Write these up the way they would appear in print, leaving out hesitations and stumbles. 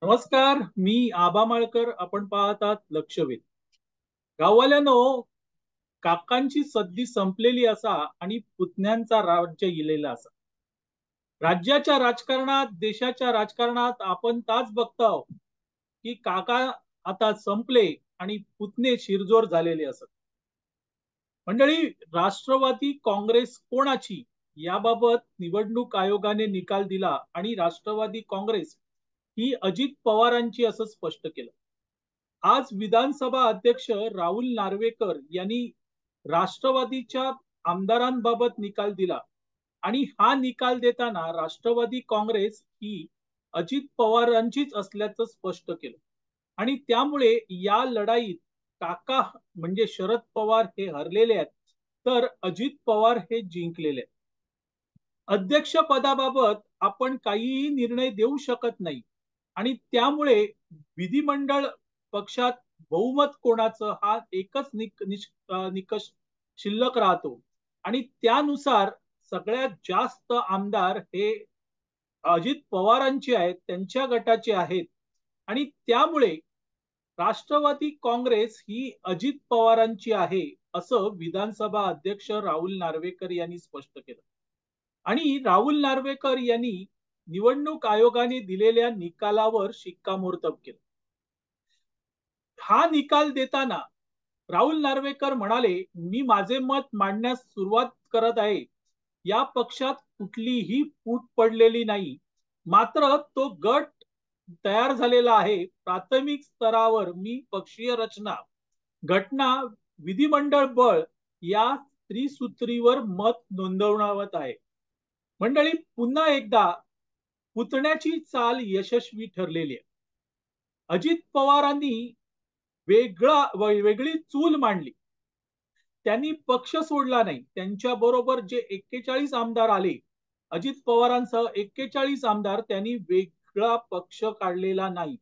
नमस्कार, मी आबा माळकर. आपण पाहतात लक्षवेध. गाववाल्यानो, काकांची सद्दी संपलेली असा आणि पुतण्यांचा राज्य इलेला असा. राज्याच्या राजकारणात, देशाच्या राजकारणात आपण ताच बघतो की काका आता संपले आणि पुतणे शिरजोर झालेले असत. मंडळी, राष्ट्रवादी काँग्रेस कोणाची याबाबत निवडणूक आयोगाने निकाल दिला आणि राष्ट्रवादी काँग्रेस ही अजित पवारांची असं स्पष्ट केलं. आज विधानसभा अध्यक्ष राहुल नार्वेकर यांनी राष्ट्रवादीच्या आमदारांबाबत निकाल दिला आणि हा निकाल देताना राष्ट्रवादी काँग्रेस ही अजित पवारांचीच असल्याचं स्पष्ट केलं. आणि त्यामुळे या लढाईत काका म्हणजे शरद पवार हे हरलेले आहेत, तर अजित पवार हे जिंकलेले आहेत. अध्यक्ष पदाबाबत आपण काहीही निर्णय देऊ शकत नाही आणि त्यामुळे विधिमंडळ पक्षात बहुमत कोणाचं हा एकच निकष शिल्लक राहतो आणि त्यानुसार सगळ्यात जास्त आमदार हे अजित पवारांचे आहेत, त्यांच्या गटाचे आहेत. आणि त्यामुळे राष्ट्रवादी काँग्रेस ही अजित पवारांची आहे, असं विधानसभा अध्यक्ष राहुल नार्वेकर यांनी स्पष्ट केलं. आणि राहुल नार्वेकर यांनी निवडणूक आयोगाने दिलेल्या निकालावर शिक्कामोर्तब केलं. हा निकाल देताना राहुल नार्वेकर म्हणाले, मी माझे मत मांडण्यास सुरुवात करत आहे. या पक्षात कुठलीही फूट पडलेली नाही, मात्र तो गट तयार झालेला आहे. प्राथमिक स्तरावर मी पक्षीय रचना, घटना, विधिमंडळ बळ या त्रिसूत्रीवर मत नोंदवण्यात आहे. मंडळी, पुन्हा एकदा पुतण्याची चाल यशस्वी ठरलेली आहे. अजित पवारांनी वेगळी चूल मांडली. त्यांनी पक्ष सोडला नाही. त्यांच्या बरोबर जे 41 आमदार आले, अजित पवारांसह 41 आमदार, त्यांनी वेगळा पक्ष काढलेला नाही.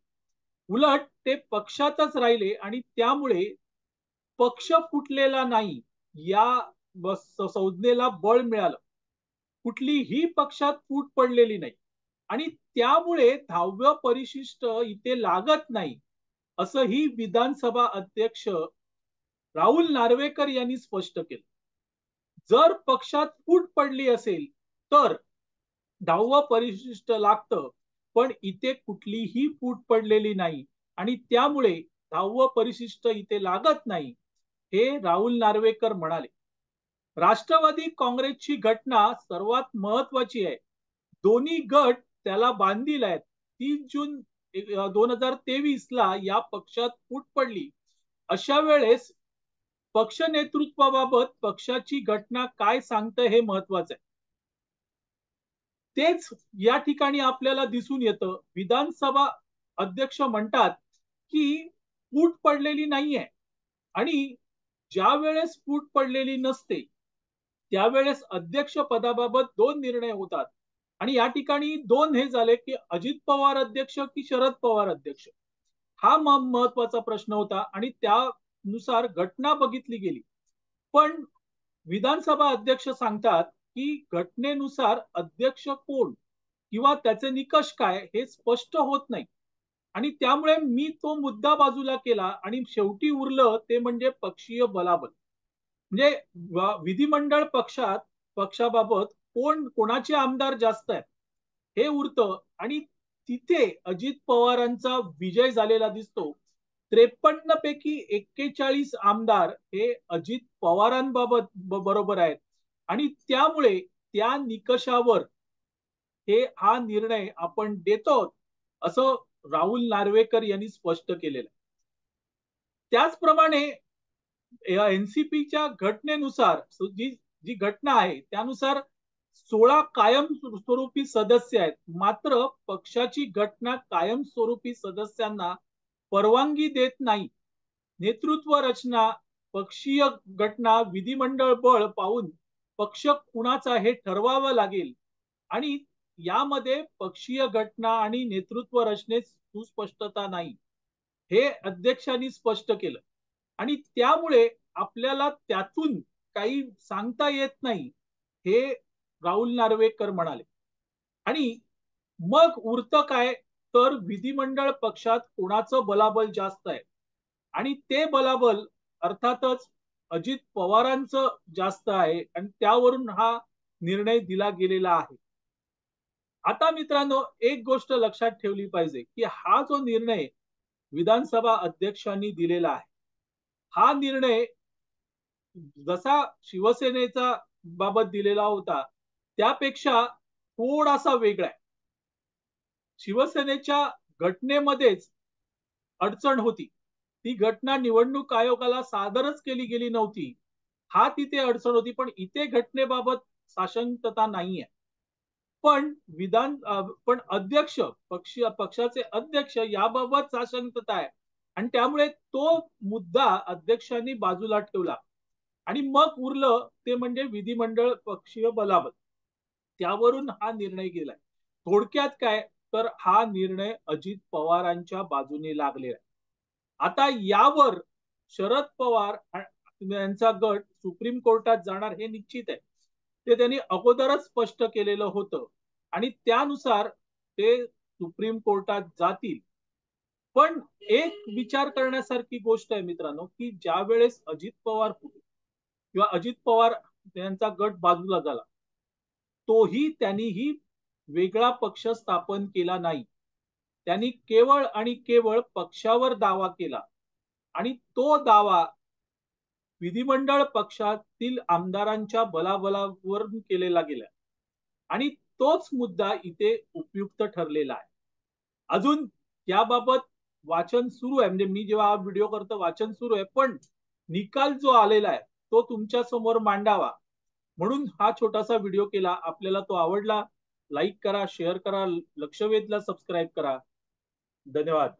उलट ते पक्षातच राहिले आणि त्यामुळे पक्ष फुटलेला नाही या संज्ञेला बळ मिळालं. कुठलीही पक्षात फूट पडलेली नाही आणि त्यामुळे 10वे परिशिष्ट इथे लागत नाही, असंही विधानसभा अध्यक्ष राहुल नार्वेकर यांनी स्पष्ट केलं. जर पक्षात फूट पडली असेल तर 10वे परिशिष्ट लागतं, पण इथे कुठलीही फूट पडलेली नाही आणि त्यामुळे 10वे परिशिष्ट इथे लागत नाही, हे राहुल नार्वेकर म्हणाले. राष्ट्रवादी काँग्रेसची घटना सर्वात महत्वाची आहे. दोन्ही गट त्याला बांधील आहेत. 3 जून 2023 ला या पक्षात फूट पडली. अशा वेळेस पक्ष नेतृत्वाबाबत पक्षाची घटना काय सांगतं हे महत्वाचं आहे. तेच या ठिकाणी आपल्याला दिसून येतं. विधानसभा अध्यक्ष म्हणतात की फूट पडलेली नाहीये आणि ज्या वेळेस फूट पडलेली नसते त्यावेळेस अध्यक्ष पदाबाबत 2 निर्णय होतात आणि या ठिकाणी 2 हे झाले की अजित पवार अध्यक्ष की शरद पवार अध्यक्ष, हा महत्वाचा प्रश्न होता आणि त्यानुसार घटना बघितली गेली. पण विधानसभा अध्यक्ष सांगतात की घटनेनुसार अध्यक्ष कोण किंवा त्याचे निकष काय हे स्पष्ट होत नाही आणि त्यामुळे मी तो मुद्दा बाजूला केला आणि शेवटी उरलं ते म्हणजे पक्षीय बलाबल. म्हणजे विधिमंडळ पक्षाबाबत कोणाचे आमदार जास्त आहेत हे उरतं आणि तिथे अजित पवारांचा विजय झालेला दिसतो. 53 पैकी 41 आमदार हे अजित पवारांबाबत बरोबर आहेत आणि त्यामुळे त्या निकषावर हा निर्णय आपण देतो, असं राहुल नार्वेकर यांनी स्पष्ट केलेलं. त्याचप्रमाणे एनसीपीच्या घटनेनुसार जी जी घटना आहे त्यानुसार 16 कायमस्वरूपी सदस्य आहेत, मात्र पक्षाची घटना कायमस्वरूपी सदस्यांना परवानगी देत नाही. नेतृत्व रचना, पक्षीय घटना, विधिमंडळ बळ पाहून पक्ष कुणाचा हे ठरवावं लागेल आणि यामध्ये पक्षीय घटना आणि नेतृत्व रचनेत सुस्पष्टता नाही, हे अध्यक्षांनी स्पष्ट केलं आणि त्यामुळे आपल्याला त्यातून काही सांगता येत नाही, हे राहुल नार्वेकर म्हणाले. आणि मग उरतं काय, तर विधिमंडळ पक्षात कोणाचं बलाबल जास्त आहे आणि ते बलाबल अर्थातच अजित पवारांचं जास्त आहे आणि त्यावरून हा निर्णय दिला गेलेला आहे. आता मित्रांनो, एक गोष्ट लक्षात ठेवली पाहिजे की हा जो निर्णय विधानसभा अध्यक्षांनी दिलेला आहे, हा निर्णय जसा शिवसेनेचा बाबत दिलेला होता त्यापेक्षा थोडासा वेगळा आहे. शिवसेनेच्या घटनेमध्येच अडचण होती. ती घटना निवडणूक आयोगाला सादरच केली गेली नव्हती. हा तिथे अडचण होती, पण इथे घटनेबाबत साशंकता नाहीये. पण पण अध्यक्ष पक्षाचे अध्यक्ष याबाबत साशंकता आहे आणि त्यामुळे तो मुद्दा अध्यक्षांनी बाजूला ठेवला आणि मग उरलं ते म्हणजे विधिमंडळ पक्षीय बलाबल. त्यावरून हा निर्णय गेलाय. थोडक्यात काय, तर हा निर्णय अजित पवारांच्या बाजूने लागलेला आहे. आता यावर शरद पवार यांचा गट सुप्रीम कोर्टात जाणार हे निश्चित आहे. ते त्यांनी अगोदरच स्पष्ट केलेलं होतं आणि त्यानुसार ते सुप्रीम कोर्टात जातील. पण एक विचार करण्यासारखी गोष्ट आहे मित्रांनो, की ज्या वेळेस अजित पवार होते किंवा अजित पवार यांचा गट बाजूला झाला, त्यांनीही वेगळा पक्ष स्थापन केला नाही. त्यांनी केवळ आणि केवळ पक्षावर दावा केला आणि तो दावा विधिमंडळ पक्षातील आमदारांच्या बलाबलावरून केलेला गेला आणि तोच मुद्दा इथे उपयुक्त ठरलेला आहे. अजून याबाबत वाचन सुरू आहे, म्हणजे मी जेव्हा हा व्हिडिओ करतो वाचन सुरू आहे, पण निकाल जो आलेला आहे तो तुमच्या समोर मांडावा म्हणून हा छोटासा व्हिडिओ केला. आपल्याला तो आवडला, लाईक करा, शेअर करा, लक्षवेधला सबस्क्राईब करा. धन्यवाद.